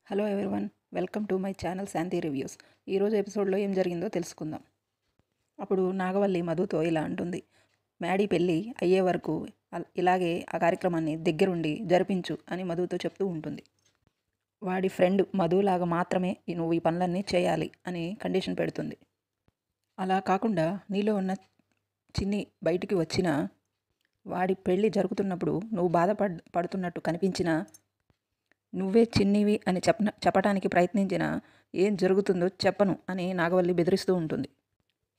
Hello everyone, welcome to my channel Shanti reviews. ఈరోజు ఎపిసోడ్లో ఏం జరిగిందో తెలుసుకుందాం. అప్పుడు నాగవల్లి మధుతో ఇలా అంటుంది, మ్యాడీ పెళ్ళి అయ్యే వరకు ఇలాగే ఆ కార్యక్రమాన్ని దగ్గరుండి జరిపించు అని మధుతో చెప్తూ ఉంటుంది. వాడి ఫ్రెండ్ మధులాగా మాత్రమే నువ్వు ఈ పనులన్నీ చేయాలి అని కండిషన్ పెడుతుంది. అలా కాకుండా నీలో ఉన్న చిన్ని బయటికి వచ్చినా, వాడి పెళ్ళి జరుగుతున్నప్పుడు నువ్వు పడుతున్నట్టు కనిపించినా, నువ్వే చిన్నివి అని చెప్పడానికి ప్రయత్నించినా ఏం జరుగుతుందో చెప్పను అని నాగవల్లి బెదిరిస్తూ ఉంటుంది.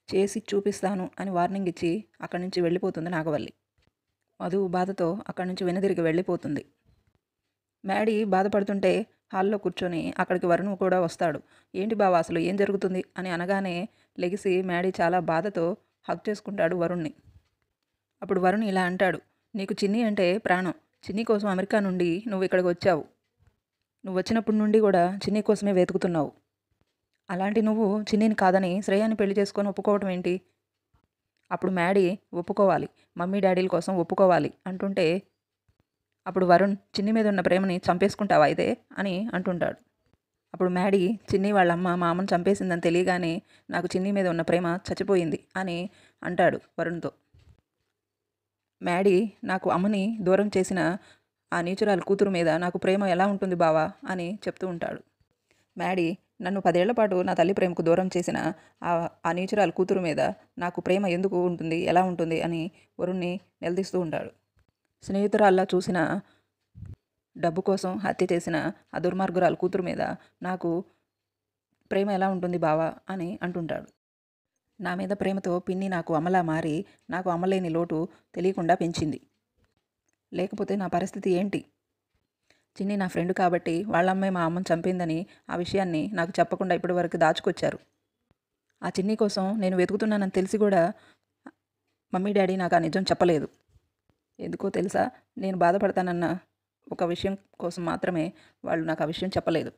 చేసి చూపిస్తాను అని వార్నింగ్ ఇచ్చి అక్కడి నుంచి వెళ్ళిపోతుంది నాగవల్లి. మధు బాధతో అక్కడి నుంచి వెనుదిరిగి వెళ్ళిపోతుంది. మ్యాడీ బాధపడుతుంటే హాల్లో కూర్చొని అక్కడికి వరుణ్ కూడా వస్తాడు. ఏంటి బావ అసలు ఏం జరుగుతుంది అని అనగానే లెగిసి మ్యాడీ చాలా బాధతో హగ్ చేసుకుంటాడు వరుణ్ణి. అప్పుడు వరుణ్ ఇలా అంటాడు, నీకు చిన్ని అంటే ప్రాణం. చిన్ని కోసం అమెరికా నుండి నువ్వు ఇక్కడికి వచ్చావు. నువ్వు వచ్చినప్పటి నుండి కూడా చిన్ని కోసమే వెతుకుతున్నావు. అలాంటి నువ్వు చిన్నిని కాదని శ్రేయాని పెళ్లి చేసుకొని ఒప్పుకోవటం ఏంటి? అప్పుడు మ్యాడీ ఒప్పుకోవాలి, మమ్మీ డాడీల కోసం ఒప్పుకోవాలి అంటుంటే, అప్పుడు వరుణ్ చిన్ని మీద ఉన్న ప్రేమని చంపేసుకుంటావా అయితే అని అంటుంటాడు. అప్పుడు మ్యాడీ చిన్ని వాళ్ళమ్మ మా అమ్మను చంపేసిందని తెలియగానే నాకు చిన్ని మీద ఉన్న ప్రేమ చచ్చిపోయింది అని అంటాడు వరుణ్తో. మ్యాడీ నాకు అమ్మని దూరం చేసిన ఆ నీచురాలు కూతురు మీద నాకు ప్రేమ ఎలా ఉంటుంది బావా అని చెప్తూ ఉంటాడు. మ్యాడీ నన్ను 10 ఏళ్ల పాటు నా తల్లి ప్రేమకు దూరం చేసిన ఆ నీచురాలు కూతురు మీద నాకు ప్రేమ ఎందుకు ఉంటుంది, ఎలా ఉంటుంది అని వరుణ్ణి నిలదీస్తూ ఉంటాడు. స్నేహితురాల్లా చూసిన, డబ్బు కోసం హత్య చేసిన ఆ దుర్మార్గురాలు కూతురు మీద నాకు ప్రేమ ఎలా ఉంటుంది బావా అని అంటుంటాడు. నా మీద ప్రేమతో పిన్ని నాకు అమ్మలా మారి నాకు అమ్మలేని లోటు తెలియకుండా పెంచింది. లేకపోతే నా పరిస్థితి ఏంటి? చిన్ని నా ఫ్రెండ్ కాబట్టి వాళ్ళమ్మే మా అమ్మని చంపిందని ఆ విషయాన్ని నాకు చెప్పకుండా ఇప్పటి వరకు దాచుకొచ్చారు. ఆ చిన్ని కోసం నేను వెతుకుతున్నానని తెలిసి కూడా మమ్మీ డాడీ నాకు ఆ నిజం చెప్పలేదు. ఎందుకో తెలుసా, నేను బాధపడతానన్న ఒక విషయం కోసం మాత్రమే వాళ్ళు నాకు ఆ విషయం చెప్పలేదు.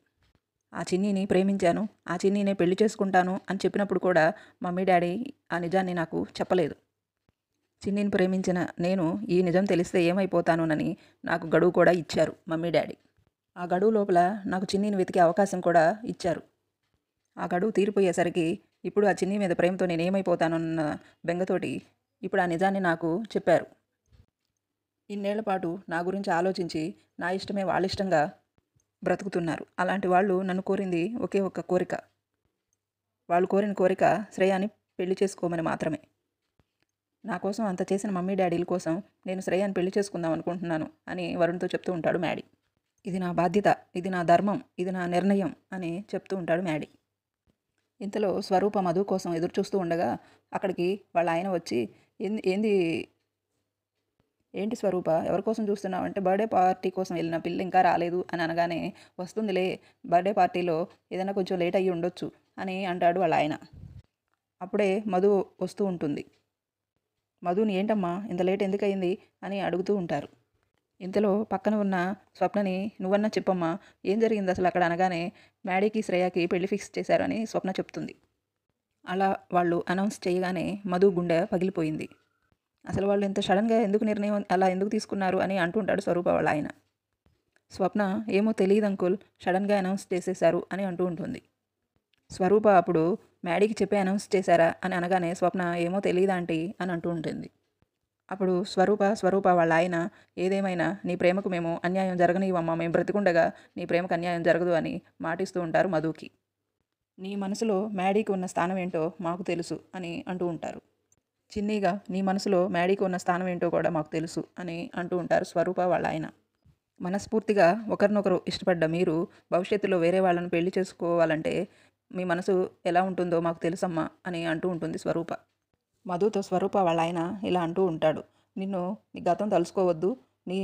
ఆ చిన్నిని ప్రేమించాను, ఆ చిన్నినే పెళ్లి చేసుకుంటాను అని చెప్పినప్పుడు కూడా మమ్మీ డాడీ ఆ నిజాన్ని నాకు చెప్పలేదు. చిన్నిని ప్రేమించిన నేను ఈ నిజం తెలిస్తే ఏమైపోతానోనని నాకు గడువు కూడా ఇచ్చారు మమ్మీ డాడీ. ఆ గడువు లోపల నాకు చిన్నిని వెతికే అవకాశం కూడా ఇచ్చారు. ఆ గడువు తీరిపోయేసరికి ఇప్పుడు ఆ చిన్ని మీద ప్రేమతో నేను ఏమైపోతానన్న బెంగతోటి ఇప్పుడు ఆ నిజాన్ని నాకు చెప్పారు. ఇన్నేళ్ల పాటు నా గురించి ఆలోచించి నా ఇష్టమే వాళ్ళ ఇష్టంగా బ్రతుకుతున్నారు. అలాంటి వాళ్ళు నన్ను కోరింది ఒకే ఒక్క కోరిక. వాళ్ళు కోరిన కోరిక శ్రేయాని పెళ్లి చేసుకోమని మాత్రమే. నా కోసం అంత చేసిన మమ్మీ డాడీల కోసం నేను శ్రేయాని పెళ్లి చేసుకుందాం అనుకుంటున్నాను అని వరుణ్తో చెప్తూ ఉంటాడు మ్యాడీ. ఇది నా బాధ్యత, ఇది నా ధర్మం, ఇది నా నిర్ణయం అని చెప్తూ ఉంటాడు మ్యాడీ. ఇంతలో స్వరూప మధు కోసం ఎదురు చూస్తూ ఉండగా అక్కడికి వాళ్ళ ఆయన వచ్చి, ఏంటి స్వరూప ఎవరి కోసం చూస్తున్నావు అంటే, బర్త్డే పార్టీ కోసం వెళ్ళిన పిల్ల ఇంకా రాలేదు అని అనగానే, వస్తుందిలే బర్త్డే పార్టీలో ఏదైనా కొంచెం లేట్ అయ్యి ఉండొచ్చు అని అంటాడు వాళ్ళ ఆయన. అప్పుడే మధు వస్తూ ఉంటుంది. మధుని ఏంటమ్మా ఇంత లేట్ ఎందుకయింది అని అడుగుతూ ఉంటారు. ఇంతలో పక్కన ఉన్న స్వప్నని, నువ్వన్నా చెప్పమ్మా ఏం జరిగింది అసలు అక్కడ అనగానే, మ్యాడీకి శ్రేయాకి పెళ్లి ఫిక్స్ చేశారని స్వప్న చెప్తుంది. అలా వాళ్ళు అనౌన్స్ చేయగానే మధు గుండె పగిలిపోయింది. అసలు వాళ్ళు ఇంత సడన్గా ఎందుకు నిర్ణయం అలా ఎందుకు తీసుకున్నారు అని అంటుంటాడు స్వరూప వాళ్ళ ఆయన. స్వప్న ఏమో తెలియదు అంకుల్, సడన్గా అనౌన్స్ చేసేశారు అని అంటూ ఉంటుంది. స్వరూప అప్పుడు మ్యాడీకి చెప్పి అనౌన్స్ చేశారా అని అనగానే స్వప్న ఏమో తెలియదా ఆంటీ అని అంటూ ఉంటుంది. అప్పుడు స్వరూప వాళ్ళ ఆయన, ఏదేమైనా నీ ప్రేమకు మేము అన్యాయం జరగనివ్వమ్మా, మేము బ్రతికుండగా నీ ప్రేమకు అన్యాయం జరగదు అని మాటిస్తూ ఉంటారు మధుకి. నీ మనసులో మ్యాడీకి ఉన్న స్థానం ఏంటో మాకు తెలుసు అని అంటూ ఉంటారు. చిన్నీగా నీ మనసులో మ్యాడీకి ఉన్న స్థానం ఏంటో కూడా మాకు తెలుసు అని అంటూ ఉంటారు స్వరూప వాళ్ళ ఆయన. మనస్ఫూర్తిగా ఒకరినొకరు ఇష్టపడ్డ మీరు భవిష్యత్తులో వేరే వాళ్ళని పెళ్లి చేసుకోవాలంటే మీ మనసు ఎలా ఉంటుందో మాకు తెలుసమ్మా అని అంటూ ఉంటుంది స్వరూప. మధుతో స్వరూప వాళ్ళ ఆయన ఇలా అంటూ ఉంటాడు, నిన్ను నీ గతం తలుసుకోవద్దు, నీ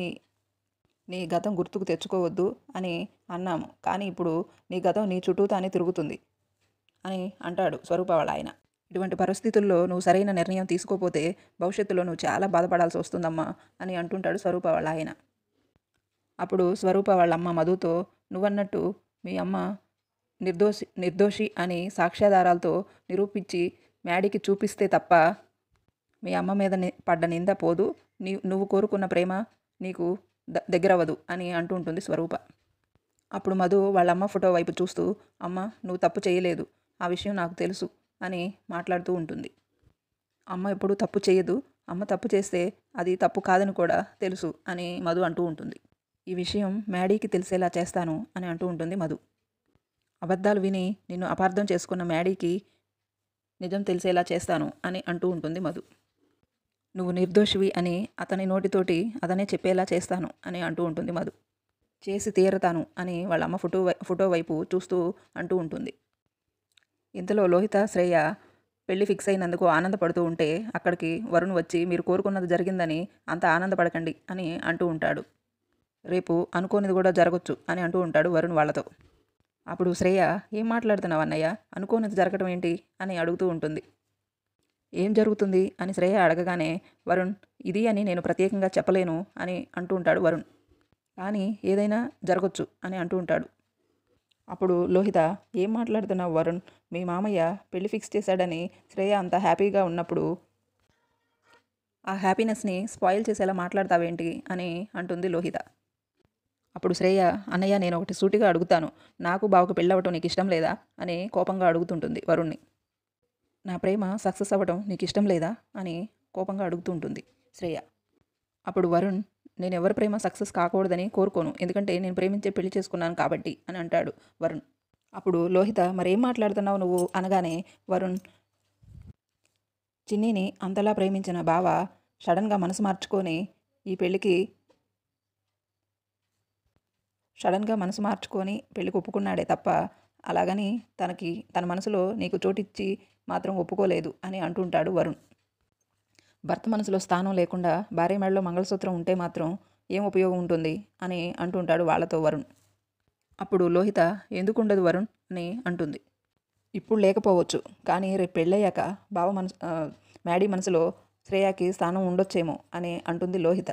నీ గతం గుర్తుకు తెచ్చుకోవద్దు అని అన్నాము, కానీ ఇప్పుడు నీ గతం నీ చుట్టూతానే తిరుగుతుంది అని అంటాడు స్వరూప వాళ్ళ ఆయన. ఇటువంటి పరిస్థితుల్లో నువ్వు సరైన నిర్ణయం తీసుకోపోతే భవిష్యత్తులో నువ్వు చాలా బాధపడాల్సి వస్తుందమ్మా అని అంటుంటాడు స్వరూప వాళ్ళ ఆయన. అప్పుడు స్వరూప వాళ్ళ అమ్మ మధుతో, నువ్వన్నట్టు మీ అమ్మ నిర్దోషి అని సాక్ష్యాధారాలతో నిరూపించి మ్యాడీకి చూపిస్తే తప్ప మీ అమ్మ మీద పడ్డ నింద పోదు, నువ్వు కోరుకున్న ప్రేమ నీకు దగ్గరవ్వదు అని అంటూ ఉంటుంది స్వరూప. అప్పుడు మధు వాళ్ళ అమ్మ ఫోటో వైపు చూస్తూ, అమ్మ నువ్వు తప్పు చేయలేదు, ఆ విషయం నాకు తెలుసు అని మాట్లాడుతూ ఉంటుంది. అమ్మ ఎప్పుడూ తప్పు చేయదు, అమ్మ తప్పు చేస్తే అది తప్పు కాదని కూడా తెలుసు అని మధు అంటూ ఉంటుంది. ఈ విషయం మ్యాడీకి తెలిసేలా చేస్తాను అని అంటూ ఉంటుంది మధు. అబద్ధాలు విని నిన్ను అపార్థం చేసుకున్న మ్యాడీకి నిజం తెలిసేలా చేస్తాను అని అంటూ ఉంటుంది మధు. నువ్వు నిర్దోషివి అని అతని నోటితోటి అతనే చెప్పేలా చేస్తాను అని అంటూ ఉంటుంది మధు. చేసి తీరతాను అని వాళ్ళ అమ్మ ఫోటో వైపు చూస్తూ అంటూ ఉంటుంది. ఇంతలో లోహిత శ్రేయ పెళ్లి ఫిక్స్ అయినందుకు ఆనందపడుతూ ఉంటే అక్కడికి వరుణ్ వచ్చి మీరు కోరుకున్నది జరిగిందని అంత ఆనందపడకండి అని అంటూ ఉంటాడు. రేపు అనుకోనిది కూడా జరగచ్చు అని అంటూ ఉంటాడు వరుణ్ వాళ్ళతో. అప్పుడు శ్రేయ ఏం మాట్లాడుతున్నావు అన్నయ్య, అనుకోనిది జరగడం ఏంటి అని అడుగుతూ ఉంటుంది. ఏం జరుగుతుంది అని శ్రేయ అడగగానే వరుణ్ ఇది అని నేను ప్రత్యేకంగా చెప్పలేను అని అంటూ ఉంటాడు వరుణ్. కానీ ఏదైనా జరగచ్చు అని అంటూ ఉంటాడు. అప్పుడు లోహిత ఏం మాట్లాడుతున్నావు వరుణ్, మీ మామయ్య పెళ్లి ఫిక్స్ చేశాడని శ్రేయ అంత హ్యాపీగా ఉన్నప్పుడు ఆ హ్యాపీనెస్ని స్పాయిల్ చేసేలా మాట్లాడతావేంటి అని అంటుంది లోహిత. అప్పుడు శ్రేయ అన్నయ్య నేను ఒకటి సూటిగా అడుగుతాను, నాకు బావకు పెళ్ళవటం నీకు ఇష్టం లేదా అని కోపంగా అడుగుతుంటుంది వరుణ్ణి. నా ప్రేమ సక్సెస్ అవ్వడం నీకు ఇష్టం లేదా అని కోపంగా అడుగుతూ ఉంటుంది శ్రేయ. అప్పుడు వరుణ్ నేను ఎవరి ప్రేమ సక్సెస్ కాకూడదని కోరుకోను, ఎందుకంటే నేను ప్రేమించే పెళ్లి చేసుకున్నాను కాబట్టి అని అంటాడు వరుణ్. అప్పుడు లోహిత మరేం మాట్లాడుతున్నావు నువ్వు అనగానే వరుణ్ చిన్నీని అంతలా ప్రేమించిన బావ సడన్గా మనసు మార్చుకొని పెళ్ళికి ఒప్పుకున్నాడే తప్ప అలాగని తన మనసులో నీకు చోటిచ్చి మాత్రం ఒప్పుకోలేదు అని అంటుంటాడు వరుణ్. భర్త మనసులో స్థానం లేకుండా భార్య మెడలో మంగళసూత్రం ఉంటే మాత్రం ఏం ఉపయోగం ఉంటుంది అని అంటుంటాడు వాళ్ళతో వరుణ్. అప్పుడు లోహిత ఎందుకుండదు వరుణ్ అని అంటుంది. ఇప్పుడు లేకపోవచ్చు, కానీ రేపు పెళ్ళయ్యాక మ్యాడీ మనసులో శ్రేయాకి స్థానం ఉండొచ్చేమో అని అంటుంది లోహిత.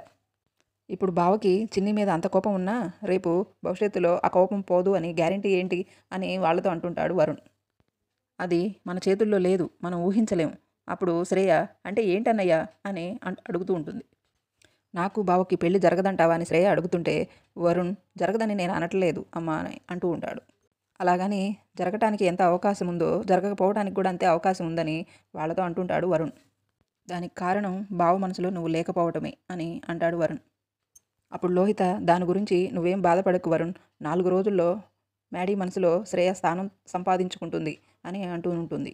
ఇప్పుడు బావకి చిన్ని మీద అంత కోపం ఉన్నా రేపు భవిష్యత్తులో ఆ కోపం పోదు అని గ్యారంటీ ఏంటి అని వాళ్ళతో అంటుంటాడు వరుణ్. అది మన చేతుల్లో లేదు, మనం ఊహించలేము. అప్పుడు శ్రేయ అంటే ఏంటన్నయ్యా అని అడుగుతూ ఉంటుంది. నాకు బావకి పెళ్లి జరగదంటావా అని శ్రేయ అడుగుతుంటే వరుణ్ జరగదని నేను అనట్లేదు అమ్మా అని అంటూ ఉంటాడు. అలాగని జరగటానికి ఎంత అవకాశం ఉందో జరగకపోవడానికి కూడా అంతే అవకాశం ఉందని వాళ్ళతో అంటుంటాడు వరుణ్. దానికి కారణం బావ మనసులో నువ్వు లేకపోవటమే అని అంటాడు వరుణ్. అప్పుడు లోహిత దాని గురించి నువ్వేం బాధపడకు వరుణ్, 4 రోజుల్లో మ్యాడీ మనసులో శ్రేయ స్థానం సంపాదించుకుంటుంది అని అంటూ ఉంటుంది.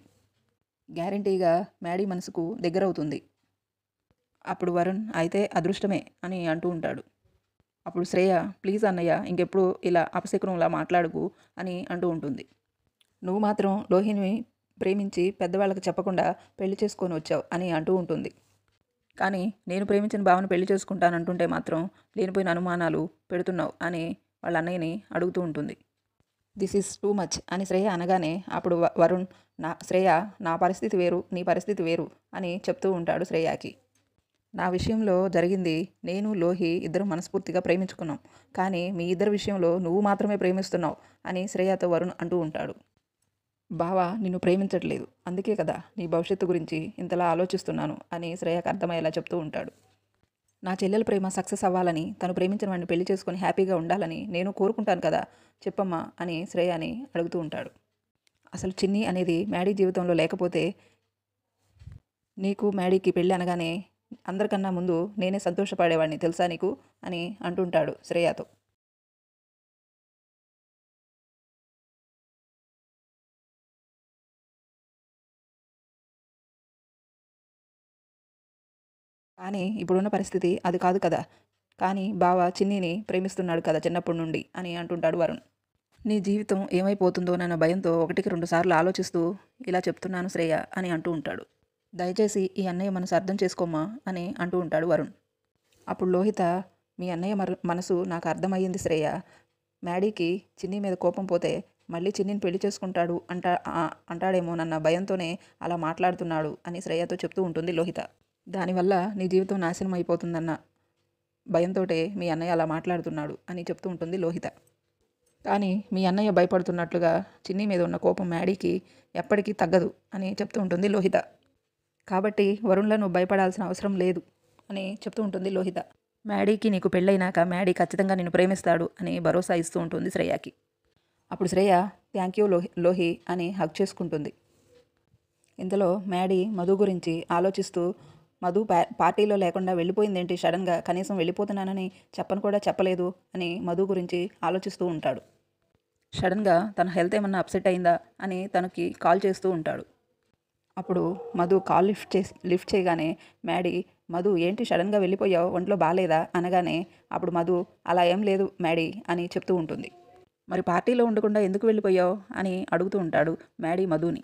గ్యారంటీగా మ్యాడీ మనసుకు దగ్గరవుతుంది. అప్పుడు వరుణ్ అయితే అదృష్టమే అని అంటూ ఉంటాడు. అప్పుడు శ్రేయ ప్లీజ్ అన్నయ్య ఇంకెప్పుడు ఇలా అపశకునంలా మాట్లాడుకు అని అంటూ ఉంటుంది. నువ్వు మాత్రం లోహిని ప్రేమించి పెద్దవాళ్ళకి చెప్పకుండా పెళ్లి చేసుకొని వచ్చావు అని అంటూ ఉంటుంది. కానీ నేను ప్రేమించిన భావన పెళ్లి చేసుకుంటానంటుంటే మాత్రం లేనిపోయిన అనుమానాలు పెడుతున్నావు అని వాళ్ళ అన్నయ్యని అడుగుతూ ఉంటుంది. దిస్ ఈజ్ టూ మచ్ అని శ్రేయ అనగానే అప్పుడు వరుణ్ శ్రేయ నా పరిస్థితి వేరు నీ పరిస్థితి వేరు అని చెప్తూ ఉంటాడు శ్రేయకి. నా విషయంలో జరిగింది నేను లోహి ఇద్దరు మనస్ఫూర్తిగా ప్రేమించుకున్నాం, కానీ మీ ఇద్దరి విషయంలో నువ్వు మాత్రమే ప్రేమిస్తున్నావు అని శ్రేయతో వరుణ్ అంటూ ఉంటాడు. బావా నిన్ను ప్రేమించట్లేదు, అందుకే కదా నీ భవిష్యత్తు గురించి ఇంతలా ఆలోచిస్తున్నాను అని శ్రేయకు అర్థమయ్యేలా చెప్తూ ఉంటాడు. నా చెల్లెల ప్రేమ సక్సెస్ అవ్వాలని తను ప్రేమించిన వాడిని పెళ్లి చేసుకొని హ్యాపీగా ఉండాలని నేను కోరుకుంటాను కదా, చెప్పమ్మా అని శ్రేయని అడుగుతూ ఉంటాడు. అసలు చిన్ని అనేది మ్యాడీ జీవితంలో లేకపోతే నీకు మ్యాడీకి పెళ్ళి అనగానే అందరికన్నా ముందు నేనే సంతోషపడేవాడిని తెలుసా నీకు అని అంటుంటాడు శ్రేయతో. కానీ ఇప్పుడున్న పరిస్థితి అది కాదు కదా, కానీ బావ చిన్నిని ప్రేమిస్తున్నాడు కదా చిన్నప్పటి నుండి అని అంటుంటాడు వరుణ్. నీ జీవితం ఏమైపోతుందోనన్న భయంతో 1కి 2 సార్లు ఆలోచిస్తూ ఇలా చెప్తున్నాను శ్రేయ అని అంటూ ఉంటాడు. దయచేసి ఈ అన్నయ్య మనసు అర్థం చేసుకోమ్మా అని అంటూ ఉంటాడు వరుణ్. అప్పుడు లోహిత మీ అన్నయ్య మనసు నాకు అర్థమయ్యింది శ్రేయ, మ్యాడీకి చిన్ని మీద కోపం పోతే మళ్ళీ చిన్నిని పెళ్లి చేసుకుంటాడు అంటాడేమోనన్న భయంతోనే అలా మాట్లాడుతున్నాడు అని శ్రేయతో చెప్తూ ఉంటుంది లోహిత. దానివల్ల నీ జీవితం నాశనం అయిపోతుందన్న భయంతోటే మీ అన్నయ్య అలా మాట్లాడుతున్నాడు అని చెప్తూ ఉంటుంది లోహిత. కానీ మీ అన్నయ్య భయపడుతున్నట్లుగా చిన్ని మీద ఉన్న కోపం మ్యాడీకి ఎప్పటికీ తగ్గదు అని చెప్తూ ఉంటుంది లోహిత. కాబట్టి వరుణ్లో నువ్వు భయపడాల్సిన అవసరం లేదు అని చెప్తూ ఉంటుంది లోహిత. మ్యాడీకి నీకు పెళ్ళైనాక మ్యాడీ ఖచ్చితంగా నిన్ను ప్రేమిస్తాడు అని భరోసా ఇస్తూ ఉంటుంది శ్రేయాకి. అప్పుడు శ్రేయ థ్యాంక్ యూ లోహి అని హగ్ చేసుకుంటుంది. ఇంతలో మ్యాడీ మధు గురించి ఆలోచిస్తూ మధు పార్టీలో లేకుండా వెళ్ళిపోయిందేంటి సడన్గా, కనీసం వెళ్ళిపోతున్నానని చెప్పను కూడా చెప్పలేదు అని మధు గురించి ఆలోచిస్తూ ఉంటాడు. సడన్గా తన హెల్త్ ఏమన్నా అప్సెట్ అయిందా అని తనకి కాల్ చేస్తూ ఉంటాడు. అప్పుడు మధు కాల్ లిఫ్ట్ చేయగానే మ్యాడీ మధు ఏంటి సడన్గా వెళ్ళిపోయావు, ఒంట్లో బాగాలేదా అనగానే అప్పుడు మధు అలా ఏం లేదు మ్యాడీ అని చెప్తూ ఉంటుంది. మరి పార్టీలో ఉండకుండా ఎందుకు వెళ్ళిపోయావు అని అడుగుతూ ఉంటాడు మ్యాడీ మధుని.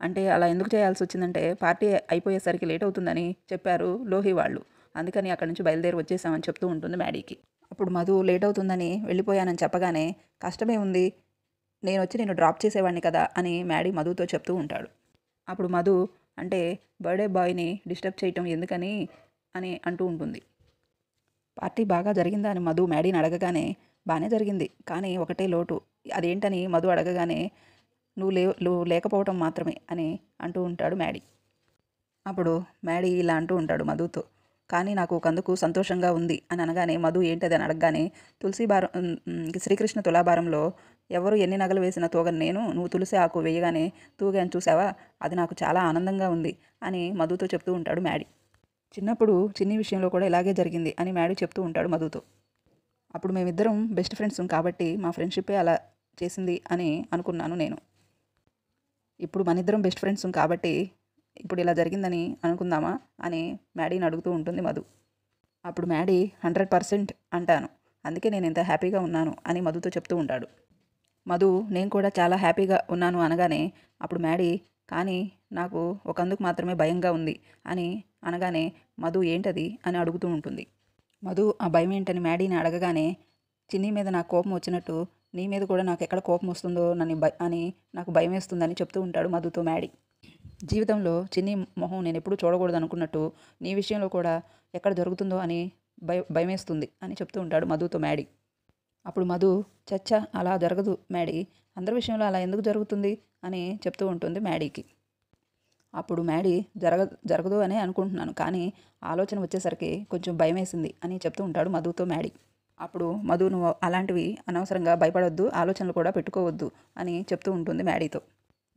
అంటే అలా ఎందుకు చేయాల్సి వచ్చిందంటే పార్టీ అయిపోయేసరికి లేట్ అవుతుందని చెప్పారు లోహి వాళ్ళు, అందుకని అక్కడి నుంచి బయలుదేరి వచ్చేసామని చెప్తూ ఉంటుంది మ్యాడీకి. అప్పుడు మధు లేట్ అవుతుందని వెళ్ళిపోయానని చెప్పగానే కష్టమే ఉంది, నేను వచ్చి నేను డ్రాప్ చేసేవాడిని కదా అని మ్యాడీ మధుతో చెప్తూ ఉంటాడు. అప్పుడు మధు అంటే బర్త్డే బాయ్ని డిస్టర్బ్ చేయటం ఎందుకని అని అంటూ ఉంటుంది. పార్టీ బాగా జరిగిందా అని మధు మ్యాడీని అడగగానే బాగానే జరిగింది, కానీ ఒకటే లోటు, అదేంటని మధు అడగగానే నువ్వు లేకపోవటం మాత్రమే అని అంటూ ఉంటాడు మ్యాడీ. అప్పుడు మ్యాడీ ఇలా అంటూ ఉంటాడు మధుతో, కానీ నాకు ఒకందుకు సంతోషంగా ఉంది అని అనగానే మధు ఏంటది అని అడగగానే శ్రీకృష్ణ తులాభారంలో ఎవరు ఎన్ని నగలు వేసినా తూగను నేను, నువ్వు తులసి ఆకు వేయగానే తూగాను చూసావా, అది నాకు చాలా ఆనందంగా ఉంది అని మధుతో చెప్తూ ఉంటాడు మ్యాడీ. చిన్నప్పుడు చిన్ని విషయంలో కూడా ఇలాగే జరిగింది అని మ్యాడీ చెప్తూ ఉంటాడు మధుతో. అప్పుడు మేమిద్దరం బెస్ట్ ఫ్రెండ్స్ కాబట్టి మా ఫ్రెండ్షిప్పే అలా చేసింది అని అనుకున్నాను నేను. ఇప్పుడు మనిద్దరం బెస్ట్ ఫ్రెండ్స్ కాబట్టి ఇప్పుడు ఇలా జరిగిందని అనుకుందామా అని మ్యాడీని అడుగుతూ ఉంటుంది మధు. అప్పుడు మ్యాడీ 100% అంటాను, అందుకే నేను ఇంత హ్యాపీగా ఉన్నాను అని మధుతో చెప్తూ ఉంటాడు. మధు నేను కూడా చాలా హ్యాపీగా ఉన్నాను అనగానే అప్పుడు మ్యాడీ కానీ నాకు ఒకందుకు మాత్రమే భయంగా ఉంది అని అనగానే మధు ఏంటది అని అడుగుతూ ఉంటుంది. మధు ఆ భయం ఏంటని మ్యాడీని అడగగానే చిన్ని మీద నాకు కోపం వచ్చినట్టు నీ మీద కూడా నాకు ఎక్కడ కోపం వస్తుందో అని నాకు భయం వేస్తుందని చెప్తూ ఉంటాడు మధుతో మ్యాడీ. జీవితంలో చిన్ని మొహం నేను ఎప్పుడూ చూడకూడదు అనుకున్నట్టు నీ విషయంలో కూడా ఎక్కడ జరుగుతుందో అని భయమేస్తుంది అని చెప్తూ ఉంటాడు మధుతో మ్యాడీ. అప్పుడు మధు చచ్చా అలా జరగదు మ్యాడీ, అందరి విషయంలో అలా ఎందుకు జరుగుతుంది అని చెప్తూ ఉంటుంది మ్యాడీకి. అప్పుడు మ్యాడీ జరగదు అనే అనుకుంటున్నాను, కానీ ఆలోచన వచ్చేసరికి కొంచెం భయం వేసింది అని చెప్తూ ఉంటాడు మధుతో మ్యాడీ. అప్పుడు మధు నువ్వు అలాంటివి అనవసరంగా భయపడొద్దు, ఆలోచనలు కూడా పెట్టుకోవద్దు అని చెప్తూ ఉంటుంది మ్యాడీతో.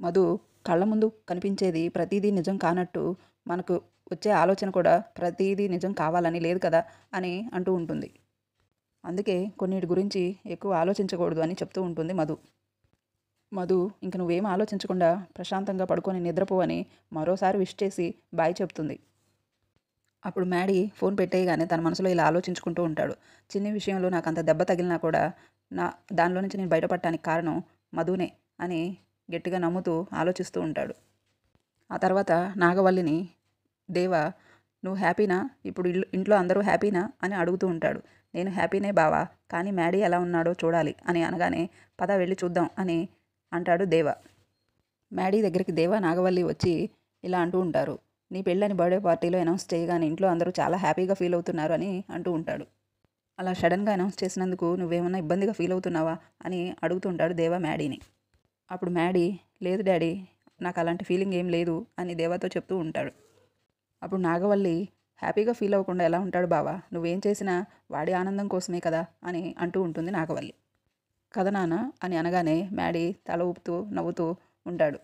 మధు కళ్ళ ముందు కనిపించేది ప్రతిదీ నిజం కానట్టు మనకు వచ్చే ఆలోచన కూడా ప్రతిదీ నిజం కావాలని లేదు కదా అని అంటూ ఉంటుంది. అందుకే కొన్నిటి గురించి ఎక్కువ ఆలోచించకూడదు అని చెప్తూ ఉంటుంది మధు ఇంక నువ్వేం ఆలోచించకుండా ప్రశాంతంగా పడుకొని నిద్రపో అని మరోసారి విష్ చేసి బాయ్ చెప్తుంది. అప్పుడు మ్యాడీ ఫోన్ పెట్టేయగానే తన మనసులో ఇలా ఆలోచించుకుంటూ ఉంటాడు. చిన్ని విషయంలో నాకు అంత దెబ్బ తగిలినా కూడా దానిలో నుంచి నేను బయటపడటానికి కారణం మధునే అని గట్టిగా నమ్ముతూ ఆలోచిస్తూ ఉంటాడు. ఆ తర్వాత నాగవల్లిని దేవ నువ్వు హ్యాపీనా, ఇప్పుడు ఇంట్లో అందరూ హ్యాపీనా అని అడుగుతూ ఉంటాడు. నేను హ్యాపీనే బావా, కానీ మ్యాడీ ఎలా ఉన్నాడో చూడాలి అని అనగానే పద వెళ్ళి చూద్దాం అని అంటాడు దేవ. మ్యాడీ దగ్గరికి దేవ నాగవల్లి వచ్చి ఇలా అంటూ ఉంటారు, నీ పెళ్ళని బర్త్డే పార్టీలో అనౌన్స్ చేయగానే ఇంట్లో అందరూ చాలా హ్యాపీగా ఫీల్ అవుతున్నారు అని అంటూ ఉంటాడు. అలా సడన్గా అనౌన్స్ చేసినందుకు నువ్వేమన్నా ఇబ్బందిగా ఫీల్ అవుతున్నావా అని అడుగుతుంటాడు దేవ మ్యాడీని. అప్పుడు మ్యాడీ లేదు డాడీ, నాకు అలాంటి ఫీలింగ్ ఏం లేదు అని దేవతో చెప్తూ ఉంటాడు. అప్పుడు నాగవల్లి హ్యాపీగా ఫీల్ అవ్వకుండా ఎలా ఉంటాడు బావా, నువ్వేం చేసినా వాడి ఆనందం కోసమే కదా అని అంటూ ఉంటుంది నాగవల్లి. కదా నాన్న అని అనగానే మ్యాడీ తల ఊపుతూ నవ్వుతూ ఉంటాడు.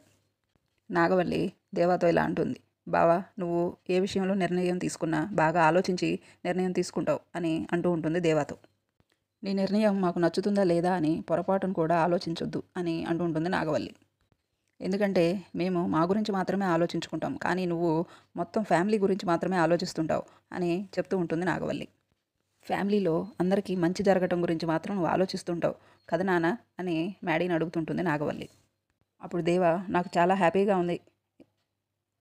నాగవల్లి దేవాతో ఇలా అంటుంది, బావా నువ్వు ఏ విషయంలో నిర్ణయం తీసుకున్నా బాగా ఆలోచించి నిర్ణయం తీసుకుంటావు అని అంటూ ఉంటుంది దేవాతో. నీ నిర్ణయం మాకు నచ్చుతుందా లేదా అని పొరపాటును కూడా ఆలోచించొద్దు అని అంటూ ఉంటుంది నాగవల్లి. ఎందుకంటే మేము మా గురించి మాత్రమే ఆలోచించుకుంటాం, కానీ నువ్వు మొత్తం ఫ్యామిలీ గురించి మాత్రమే ఆలోచిస్తుంటావు అని చెప్తూ ఉంటుంది నాగవల్లి. ఫ్యామిలీలో అందరికీ మంచి జరగటం గురించి మాత్రం నువ్వు ఆలోచిస్తుంటావు కదా నాన్న అని మ్యాడీని అడుగుతుంటుంది నాగవల్లి. అప్పుడు దేవ నాకు చాలా హ్యాపీగా ఉంది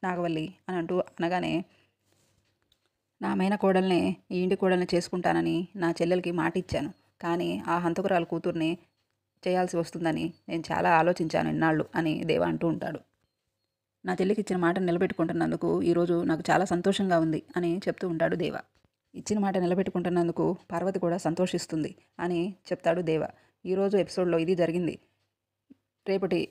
నాగవల్లి అని అనగానే నా మైన కోడల్ని ఈ ఇంటి కోడల్ని చేసుకుంటానని నా చెల్లెలకి మాట ఇచ్చాను, కానీ ఆ హంతకురాలు కూతుర్ని చేయాల్సి వస్తుందని నేను చాలా ఆలోచించాను ఇన్నాళ్ళు అని దేవ అంటూ ఉంటాడు. నా చెల్లికి ఇచ్చిన మాటను నిలబెట్టుకుంటున్నందుకు ఈరోజు నాకు చాలా సంతోషంగా ఉంది అని చెప్తూ ఉంటాడు దేవ. ఇచ్చిన మాట నిలబెట్టుకుంటున్నందుకు పార్వతి కూడా సంతోషిస్తుంది అని చెప్తాడు దేవ. ఈరోజు ఎపిసోడ్లో ఇది జరిగింది. రేపటి